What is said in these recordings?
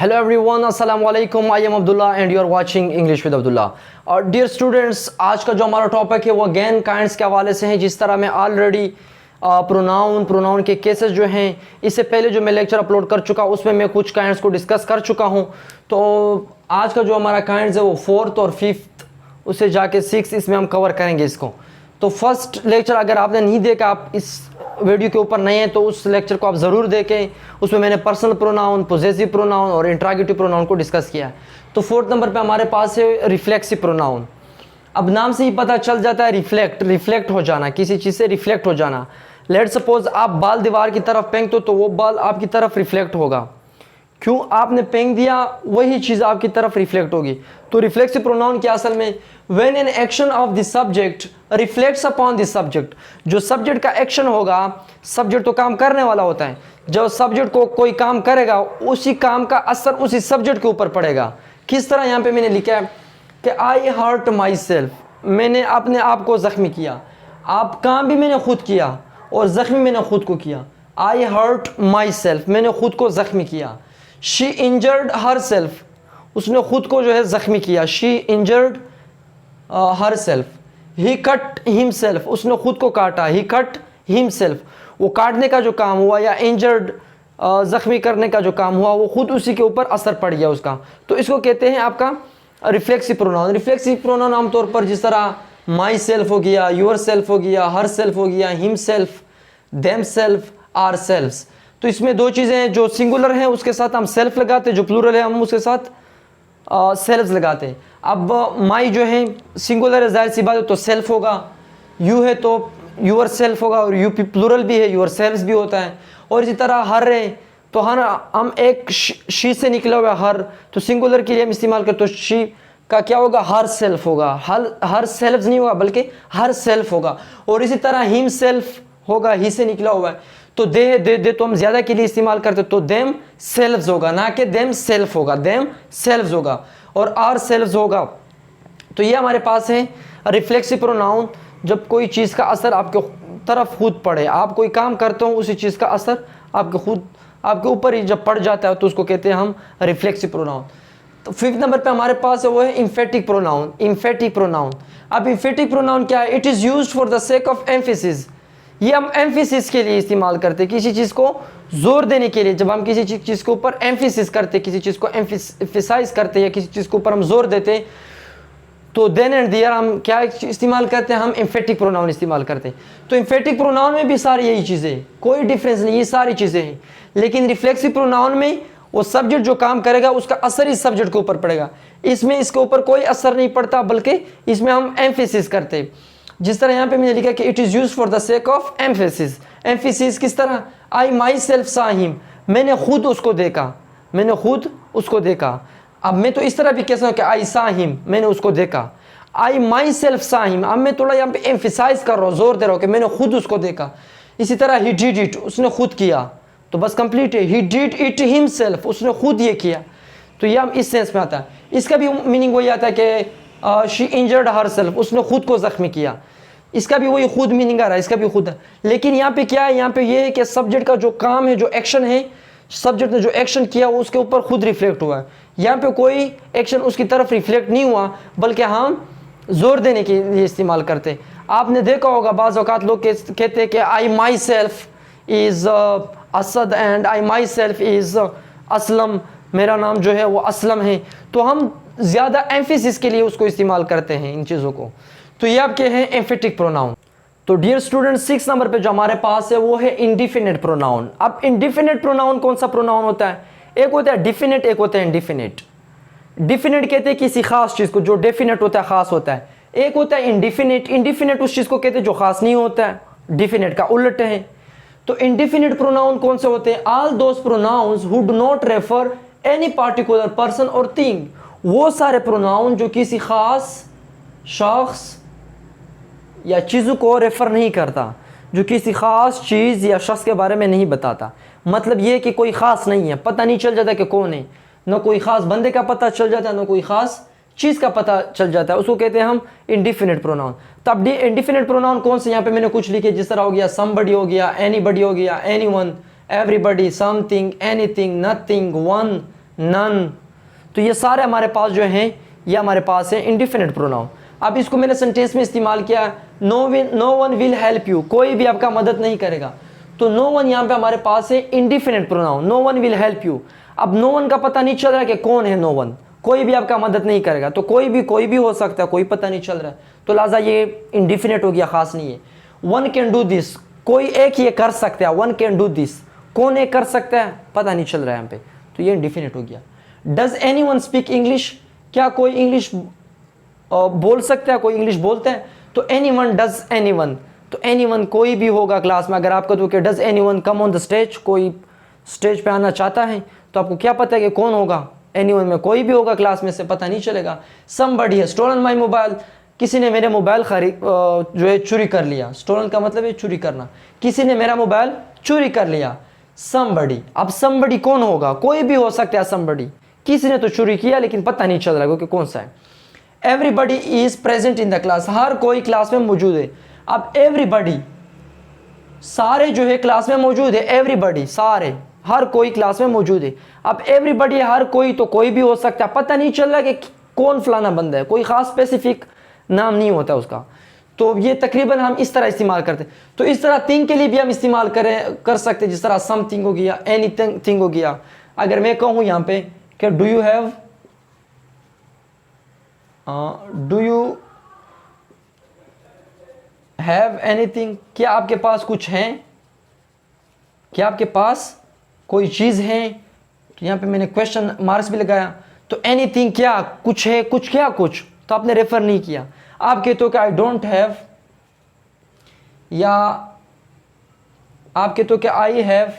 Hello everyone, अस्सलाम वालेकुम। I am Abdullah and you are watching English with Abdullah. और dear students, आज का जो हमारा टॉपिक है वो अगेन काइंड्स के हवाले से है। जिस तरह मैं ऑलरेडी प्रोनाउन के केसेस जो हैं, इससे पहले जो मैं लेक्चर अपलोड कर चुका उसमें मैं कुछ काइंड्स को डिस्कस कर चुका हूँ। तो आज का जो हमारा काइंड्स है वो फोर्थ और फिफ्थ, उससे जाके सिक्स, इसमें हम कवर करेंगे इसको। तो फर्स्ट लेक्चर अगर आपने नहीं देखा, आप इस वीडियो के ऊपर नए हैं तो उस लेक्चर को आप ज़रूर देखें। उसमें मैंने पर्सनल प्रोनाउन, पोजेसिव प्रोनाउन और इंट्रागेटिव प्रोनाउन को डिस्कस किया है। तो फोर्थ नंबर पे हमारे पास है रिफ्लेक्सिव प्रोनाउन। अब नाम से ही पता चल जाता है रिफ्लेक्ट हो जाना, किसी चीज़ से रिफ्लेक्ट हो जाना। लेट सपोज आप बाल दीवार की तरफ फेंक दो तो वो बाल आपकी तरफ रिफ्लेक्ट होगा। क्यों? आपने फेंक दिया, वही चीज़ आपकी तरफ रिफ्लेक्ट होगी। तो रिफ्लेक्सिव प्रोनाउन क्या असल में, when an action of the subject reflects upon the subject, जो सब्जेक्ट का एक्शन होगा, सब्जेक्ट तो काम करने वाला होता है, जब सब्जेक्ट को कोई काम करेगा उसी काम का असर उसी सब्जेक्ट के ऊपर पड़ेगा। किस तरह? यहाँ पे मैंने लिखा है कि आई हर्ट माई सेल्फ, मैंने अपने आप को ज़ख्मी किया। आप काम भी मैंने खुद किया और ज़ख्मी मैंने खुद को किया। आई हर्ट माई सेल्फ, मैंने खुद को ज़ख्मी किया। शी इंजर्ड हर सेल्फ, उसने खुद को जो है ज़ख्मी किया। She injured her self. He cut him self, उसने खुद को काटा। ही कट हिम सेल्फ, वो काटने का जो काम हुआ या इंजर्ड ज़ख्मी करने का जो काम हुआ वो खुद उसी के ऊपर असर पड़ गया उसका। तो इसको कहते हैं आपका रिफ्लेक्सिव प्रोनाउन। रिफ्लेक्सिव प्रोनाउन आमतौर पर जिस तरह माई सेल्फ हो गया, योर सेल्फ हो गया, हर सेल्फ हो गया, himself, themself, ourselves. तो इसमें दो चीज़ें हैं, जो सिंगुलर है उसके साथ हम सेल्फ लगाते हैं, जो प्लूरल है हम उसके साथ सेल्फ्स लगाते हैं। अब माई जो है सिंगुलर है, जाहिर सी बात है, तो सेल्फ होगा। यू है तो यूर सेल्फ होगा, और यू प्लूरल भी है, यूर सेल्फ्स भी होता है। और इसी तरह हर है तो हर हम एक शी से निकला हुआ हर, तो सिंगुलर के लिए हम इस्तेमाल करते, तो शी का क्या होगा, हर सेल्फ होगा। हर सेल्फ्स नहीं होगा बल्कि हर सेल्फ होगा। और इसी तरह हिम सेल्फ होगा, ही से निकला हुआ है, तो दे तो हम ज़्यादा के लिए इस्तेमाल करते, तो देम सेल्फ्स होगा, ना कि देम सेल्फ होगा, देम सेल्फ्स होगा। और आर सेल्फ्स होगा। तो ये हमारे पास है रिफ्लेक्सिव प्रोनाउन। जब कोई चीज़ का असर आपके तरफ खुद पड़े, आप कोई काम करते हो, उसी चीज़ का असर आपके ऊपर ही जब पड़ जाता है तो उसको कहते हैं हम रिफ्लेक्सिव प्रोनाउन। तो फिफ्थ नंबर पे हमारे पास है वो है इम्फेटिक प्रोनाउन। इम्फेटिक प्रोनाउन, अब इम्फेटिक प्रोनाउन क्या है? It is used for the sake of emphasis. ये हम एम्फेसिस के लिए इस्तेमाल करते हैं, किसी चीज़ को जोर देने के लिए। जब हम किसी चीज़ के ऊपर एम्फेसिस करते, किसी चीज़ को एम्फेसाइज करते हैं या किसी चीज़ के ऊपर हम जोर देते हैं, तो देन एंड देयर हम क्या इस्तेमाल करते हैं? हम एम्फेटिक प्रोनाउन इस्तेमाल करते हैं। तो एम्फेटिक प्रोनाउन में भी सारी यही चीज़ें, कोई डिफरेंस नहीं, ये सारी चीज़ें हैं। लेकिन रिफ्लेक्सिव प्रोनाउन में वो सब्जेक्ट जो काम करेगा उसका असर इस सब्जेक्ट के ऊपर पड़ेगा। इसमें इसके ऊपर कोई असर नहीं पड़ता, बल्कि इसमें हम एम्फेसिस करते हैं। जिस तरह यहाँ पे मैंने लिखा कि it is use for the sake of emphasis. Emphasis किस तरह? आई माई सेल्फ सा हिम, मैंने खुद उसको देखा, मैंने खुद उसको देखा। अब मैं तो इस तरह भी कह सकता हूँ कि आई सा हिम, मैंने उसको देखा। आई माई सेल्फ सा हिम, अब मैं थोड़ा यहाँ पे एम्फेसाइज कर रहा हूँ, जोर दे रहा हूँ कि मैंने खुद उसको देखा। इसी तरह ही डिड इट, उसने खुद किया, तो बस कंप्लीट है। ही डिड इट हिमसेल्फ, उसने खुद ये किया। तो ये हम इस सेंस में आता है। इसका भी मीनिंग वही आता है कि शी इंजर्ड हर सेल्फ, उसने खुद को ज़ख्मी किया। इसका भी वही खुद मीनिंग आ रहा है, इसका भी खुद है। लेकिन यहाँ पे क्या है? यहाँ पे ये है कि सब्जेक्ट का जो काम है, जो एक्शन है, सब्जेक्ट ने जो एक्शन किया वो उसके ऊपर खुद रिफ्लेक्ट हुआ है। यहाँ पे कोई एक्शन उसकी तरफ रिफ्लेक्ट नहीं हुआ, बल्कि हम जोर देने के लिए इस्तेमाल करते। आपने देखा होगा बाज़ औक़ात लोग कहते हैं कि I myself is Asad and I myself is Aslam, मेरा नाम जो है वो असलम है। तो हम ज़्यादा एम्फेसिस के लिए उसको इस्तेमाल करते हैं इन चीज़ों को। तो ये आपके हैं एम्फेटिक प्रोनाउन। तो डियर स्टूडेंट, 6 नंबर पे जो हमारे पास है वो है इंडिफिनिट प्रोनाउन। अब इंडिफिनिट प्रोनाउन कौन सा प्रोनाउन होता है? एक होता है डिफिनिट, एक होता है इंडिफिनिट। डिफिनिट कहते हैं किसी खास चीज़ को, जो डेफिनेट होता है खास होता है। एक होता है इंडिफिनिट, इंडिफिनिट उस चीज़ को कहते हैं जो खास नहीं होता है, डिफिनिट का उल्ट है। तो इंडिफिनिट प्रोनाउन कौन से होते हैं? All those pronouns who do not refer any particular person और थिंग, वो सारे प्रोनाउन जो किसी खास शख्स या चीज़ों को रेफ़र नहीं करता, जो किसी ख़ास चीज़ या शख्स के बारे में नहीं बताता। मतलब ये कि कोई ख़ास नहीं है, पता नहीं चल जाता कि कौन है, ना कोई ख़ास बंदे का पता चल जाता है, ना कोई ख़ास चीज़ का पता चल जाता है, उसको कहते हैं हम इंडिफिनिट प्रोनाउन। तब इंडिफिनिट प्रोनाउन कौन से? यहाँ पे मैंने कुछ लिखे, जिस तरह हो गया समबडी हो गया, एनीबडी हो गया, anyone, everybody, something, anything, nothing, one, none. तो ये सारे हमारे पास जो हैं ये हमारे पास है इंडिफिनिट प्रोनाउन। अब इसको मैंने सेंटेंस में इस्तेमाल किया, no one will help you, कोई भी आपका मदद नहीं करेगा। तो नो वन यहाँ पे हमारे पास है indefinite pronoun, no one will help you. अब नो वन का पता नहीं चल रहा कि कौन है नो वन, कोई भी आपका मदद नहीं करेगा। तो कोई भी हो सकता है, कोई पता नहीं चल रहा है, तो लिहाजा ये इंडिफिनिट हो गया, खास नहीं है। वन कैन डू दिस, कोई एक ये कर सकता है, वन कैन डू दिस, कौन एक कर सकता है पता नहीं चल रहा है यहाँ पे, तो ये इंडिफिनिट हो गया। Does any one speak English, क्या कोई इंग्लिश बोल सकता है, कोई इंग्लिश बोलता है। तो any one, does any one, तो एनी वन कोई भी होगा क्लास में। अगर आपको तो कि does any one come on the stage, कोई स्टेज पे आना चाहता है, तो आपको क्या पता है कि कौन होगा, एनी वन में कोई भी होगा क्लास में से, पता नहीं चलेगा। Somebody has stolen my mobile, किसी ने मेरे मोबाइल जो है चोरी कर लिया। स्टोलन का मतलब है चोरी करना, किसी ने मेरा मोबाइल चोरी कर लिया। समबडी, अब समबडी कौन होगा, कोई भी हो सकता है समबडी, किसी ने तो चोरी किया लेकिन पता नहीं चल रहा कि कौन सा है। Everybody is present in the class, हर कोई क्लास में मौजूद है। अब एवरीबडी, सारे जो है क्लास में मौजूद है, एवरीबडी सारे, हर कोई क्लास में मौजूद है। अब एवरीबडी हर कोई, तो कोई भी हो सकता है, पता नहीं चल रहा कि कौन फलाना बंदा है, कोई खास स्पेसिफिक नाम नहीं होता उसका। तो ये तकरीबन हम इस तरह इस्तेमाल करते हैं। तो इस तरह थिंग के लिए भी हम इस्तेमाल कर सकते हैं, जिस तरह समथिंग हो गया, एनीथिंग हो गया। अगर मैं कहूँ यहाँ पे कि डू यू हैव एनीथिंग, क्या आपके पास कुछ है, क्या आपके पास कोई चीज़ है। तो यहाँ पे मैंने क्वेश्चन मार्क्स भी लगाया। तो एनीथिंग क्या कुछ है, कुछ क्या कुछ, तो आपने रेफर नहीं किया। आप कहते हो कि आई डोंट हैव, या आप कहते हो कि आई हैव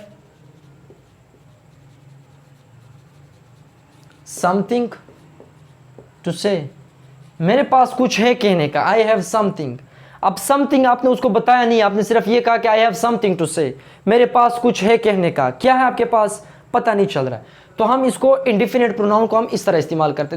समथिंग टू से, मेरे पास कुछ है कहने का, आई हैव समथिंग। अब समथिंग आपने उसको बताया नहीं, आपने सिर्फ ये कहा कि आई हैव समथिंग टू से, मेरे पास कुछ है कहने का, क्या है आपके पास पता नहीं चल रहा है। तो हम इसको इंडिफिनिट प्रोनाउन को हम इस तरह इस्तेमाल करते हैं।